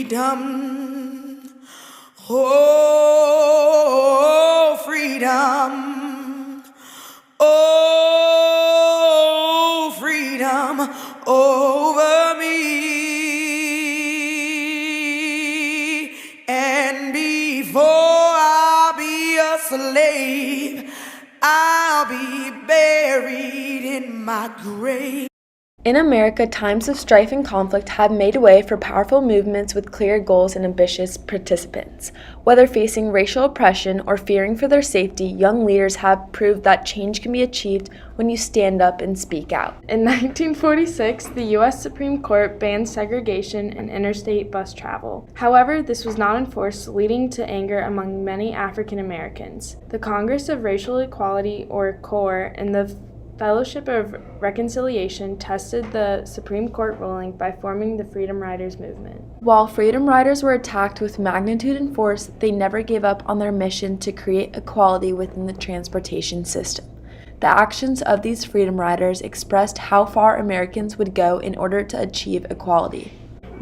freedom. Oh, freedom. Oh, freedom over me. And before I'll be a slave, I'll be buried in my grave. In America, times of strife and conflict have made way for powerful movements with clear goals and ambitious participants. Whether facing racial oppression or fearing for their safety, young leaders have proved that change can be achieved when you stand up and speak out. In 1946, the U.S. Supreme Court banned segregation in interstate bus travel. However, this was not enforced, leading to anger among many African Americans. The Congress of Racial Equality, or CORE, and the Fellowship of Reconciliation tested the Supreme Court ruling by forming the Freedom Riders movement. While Freedom Riders were attacked with magnitude and force, they never gave up on their mission to create equality within the transportation system. The actions of these Freedom Riders expressed how far Americans would go in order to achieve equality.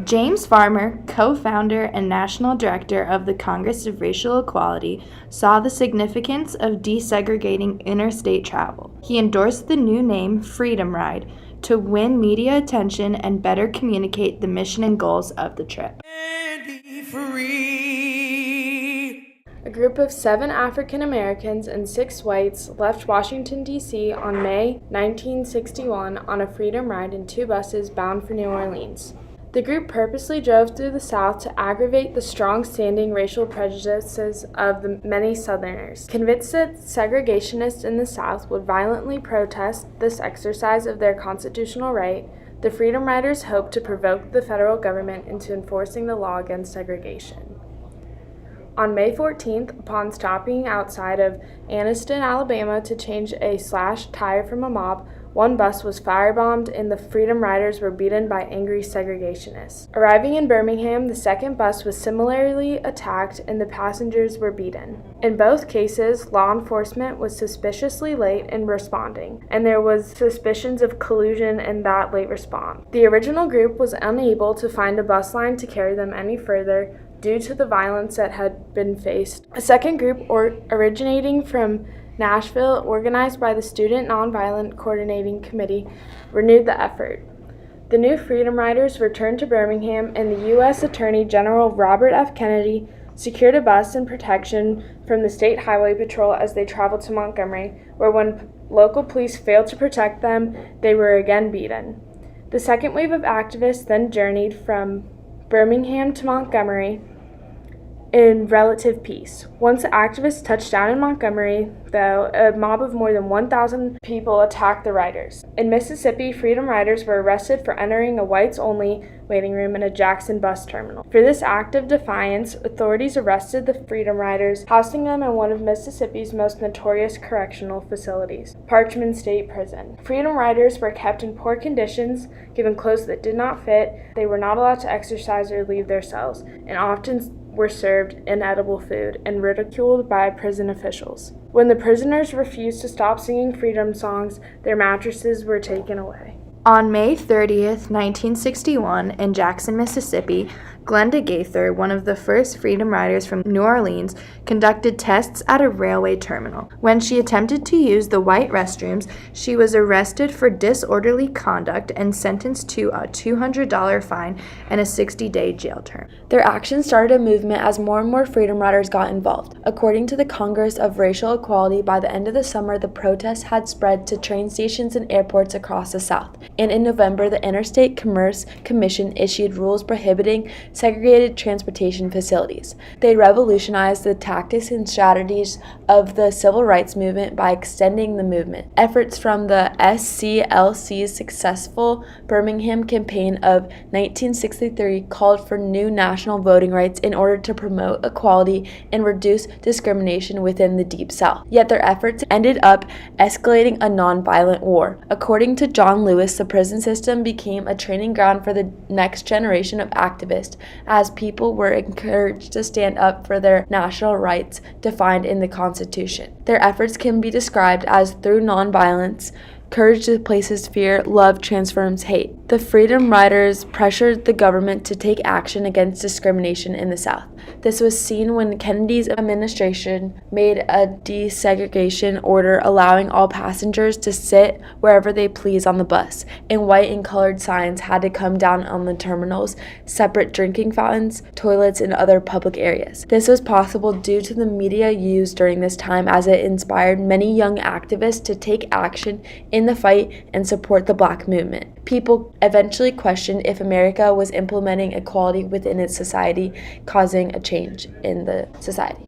James Farmer, co-founder and national director of the Congress of Racial Equality, saw the significance of desegregating interstate travel. He endorsed the new name Freedom Ride to win media attention and better communicate the mission and goals of the trip. And be free. A group of 7 African Americans and 6 whites left Washington, D.C. on May 1961 on a freedom ride in 2 buses bound for New Orleans. The group purposely drove through the South to aggravate the strong-standing racial prejudices of the many Southerners. Convinced that segregationists in the South would violently protest this exercise of their constitutional right, the Freedom Riders hoped to provoke the federal government into enforcing the law against segregation. On May 14th, upon stopping outside of Anniston, Alabama to change a slashed tire from a mob, 1 bus was firebombed and the Freedom Riders were beaten by angry segregationists. Arriving in Birmingham, the 2nd bus was similarly attacked and the passengers were beaten. In both cases, law enforcement was suspiciously late in responding, and there was suspicions of collusion in that late response. The original group was unable to find a bus line to carry them any further due to the violence that had been faced. A second group, originating from Nashville, organized by the Student Nonviolent Coordinating Committee, renewed the effort. The new Freedom Riders returned to Birmingham, and the U.S. Attorney General Robert F. Kennedy secured a bus and protection from the State Highway Patrol as they traveled to Montgomery, where when local police failed to protect them, they were again beaten. The second wave of activists then journeyed from Birmingham to Montgomery in relative peace. Once the activists touched down in Montgomery, though, a mob of more than 1,000 people attacked the riders. In Mississippi, Freedom Riders were arrested for entering a whites-only waiting room in a Jackson bus terminal. For this act of defiance, authorities arrested the Freedom Riders, housing them in one of Mississippi's most notorious correctional facilities, Parchman State Prison. Freedom Riders were kept in poor conditions, given clothes that did not fit, they were not allowed to exercise or leave their cells, and often were served inedible food and ridiculed by prison officials. When the prisoners refused to stop singing freedom songs, their mattresses were taken away. On May 30th, 1961, in Jackson, Mississippi, Glenda Gaither, one of the first Freedom Riders from New Orleans, conducted tests at a railway terminal. When she attempted to use the white restrooms, she was arrested for disorderly conduct and sentenced to a $200 fine and a 60-day jail term. Their actions started a movement as more and more Freedom Riders got involved. According to the Congress of Racial Equality, by the end of the summer, the protests had spread to train stations and airports across the South. And in November, the Interstate Commerce Commission issued rules prohibiting segregated transportation facilities. They revolutionized the tactics and strategies of the civil rights movement by extending the movement. Efforts from the SCLC's successful Birmingham campaign of 1963 called for new national voting rights in order to promote equality and reduce discrimination within the Deep South. Yet their efforts ended up escalating a nonviolent war. According to John Lewis, the prison system became a training ground for the next generation of activists, as people were encouraged to stand up for their national rights defined in the Constitution. Their efforts can be described as through nonviolence, Courage displaces fear, love transforms hate. The Freedom Riders pressured the government to take action against discrimination in the South. This was seen when Kennedy's administration made a desegregation order allowing all passengers to sit wherever they please on the bus, and white and colored signs had to come down on the terminals, separate drinking fountains, toilets, and other public areas. This was possible due to the media used during this time, as it inspired many young activists to take action in the fight and support the Black movement. People eventually questioned if America was implementing equality within its society, causing a change in the society.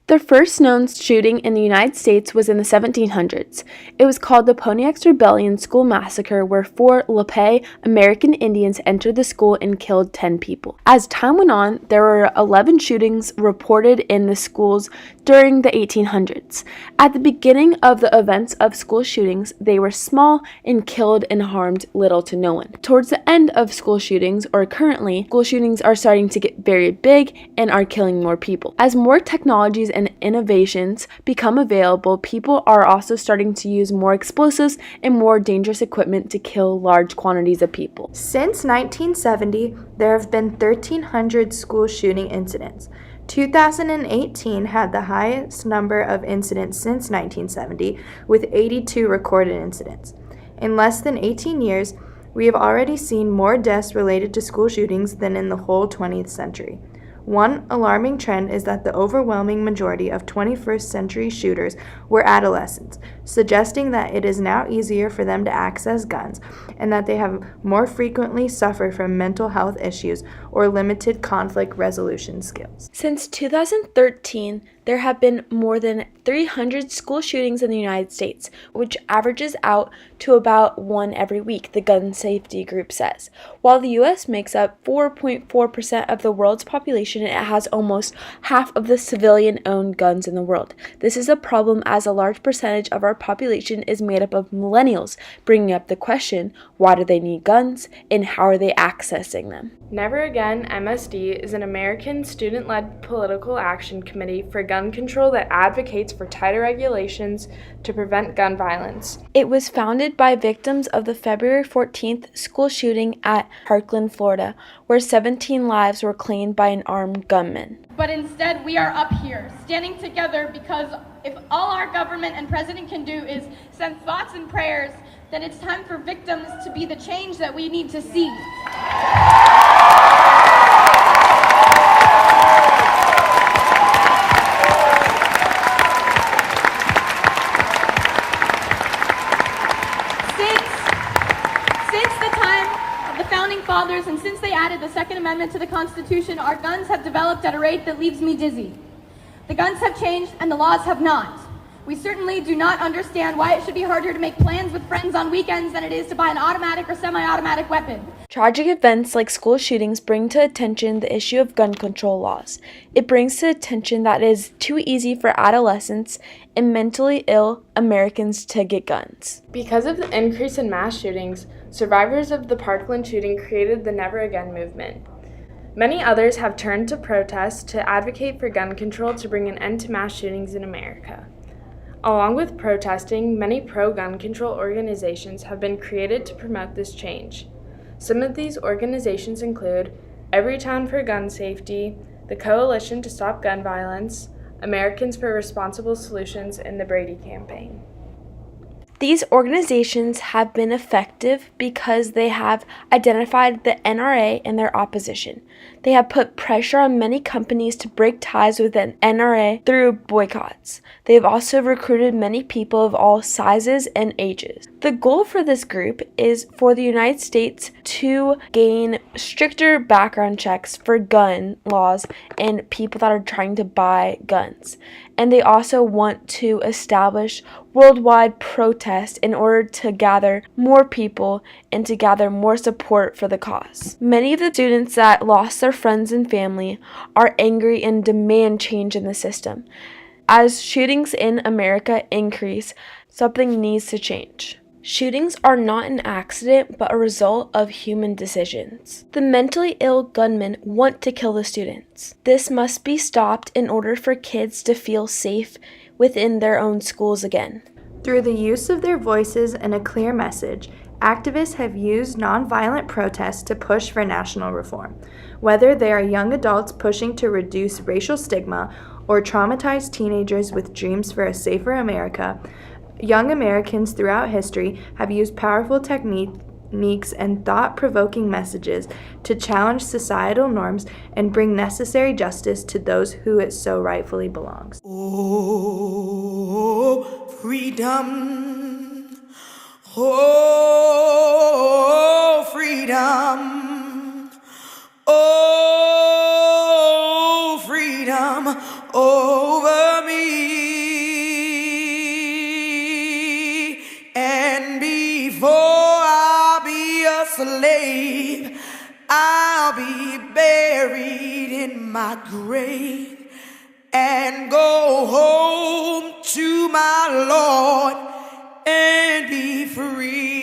The first known shooting in the United States was in the 1700s. It was called the Pontiac's Rebellion School Massacre, where 4 Lenape American Indians entered the school and killed 10 people. As time went on, there were 11 shootings reported in the schools during the 1800s. At the beginning of the events of school shootings, they were small and killed and harmed little to no one. Towards the end of school shootings, or currently, school shootings are starting to get very big and are killing more people. As more technologies and innovations become available, people are also starting to use more explosives and more dangerous equipment to kill large quantities of people. Since 1970, there have been 1,300 school shooting incidents. 2018 had the highest number of incidents since 1970, with 82 recorded incidents. In less than 18 years, we have already seen more deaths related to school shootings than in the whole 20th century. One alarming trend is that the overwhelming majority of 21st century shooters were adolescents, suggesting that it is now easier for them to access guns and that they have more frequently suffered from mental health issues or limited conflict resolution skills. Since 2013, there have been more than 300 school shootings in the United States, which averages out to about 1 every week, the Gun Safety Group says. While the U.S. makes up 4.4% of the world's population, it has almost half of the civilian-owned guns in the world. This is a problem as a large percentage of our population is made up of millennials, bringing up the question, why do they need guns, and how are they accessing them? Never Again MSD is an American student-led political action committee for gun control that advocates for tighter regulations to prevent gun violence. It was founded by victims of the February 14th school shooting at Parkland, Florida, where 17 lives were claimed by an armed gunman. But instead, we are up here, standing together, because if all our government and president can do is send thoughts and prayers, then it's time for victims to be the change that we need to see. Fathers, and since they added the Second Amendment to the Constitution, our guns have developed at a rate that leaves me dizzy. The guns have changed and the laws have not. We certainly do not understand why it should be harder to make plans with friends on weekends than it is to buy an automatic or semi-automatic weapon. Tragic events like school shootings bring to attention the issue of gun control laws. It brings to attention that it is too easy for adolescents and mentally ill Americans to get guns. Because of the increase in mass shootings, survivors of the Parkland shooting created the Never Again movement. Many others have turned to protest to advocate for gun control to bring an end to mass shootings in America. Along with protesting, many pro-gun control organizations have been created to promote this change. Some of these organizations include Everytown for Gun Safety, the Coalition to Stop Gun Violence, Americans for Responsible Solutions, and the Brady Campaign. These organizations have been effective because they have identified the NRA and their opposition. They have put pressure on many companies to break ties with the NRA through boycotts. They have also recruited many people of all sizes and ages. The goal for this group is for the United States to gain stricter background checks for gun laws and people that are trying to buy guns. And they also want to establish worldwide protests in order to gather more people and to gather more support for the cause. Many of the students that lost their friends and family are angry and demand change in the system. As shootings in America increase, something needs to change. Shootings are not an accident, but a result of human decisions. The mentally ill gunmen want to kill the students. This must be stopped in order for kids to feel safe within their own schools again. Through the use of their voices and a clear message, activists have used nonviolent protests to push for national reform. Whether they are young adults pushing to reduce racial stigma or traumatized teenagers with dreams for a safer America, young Americans throughout history have used powerful techniques and thought-provoking messages to challenge societal norms and bring necessary justice to those who it so rightfully belongs. Oh, freedom. Oh, freedom. Oh, freedom over me. And before I'll be a slave, I'll be buried in my grave and go home to my Lord and be free.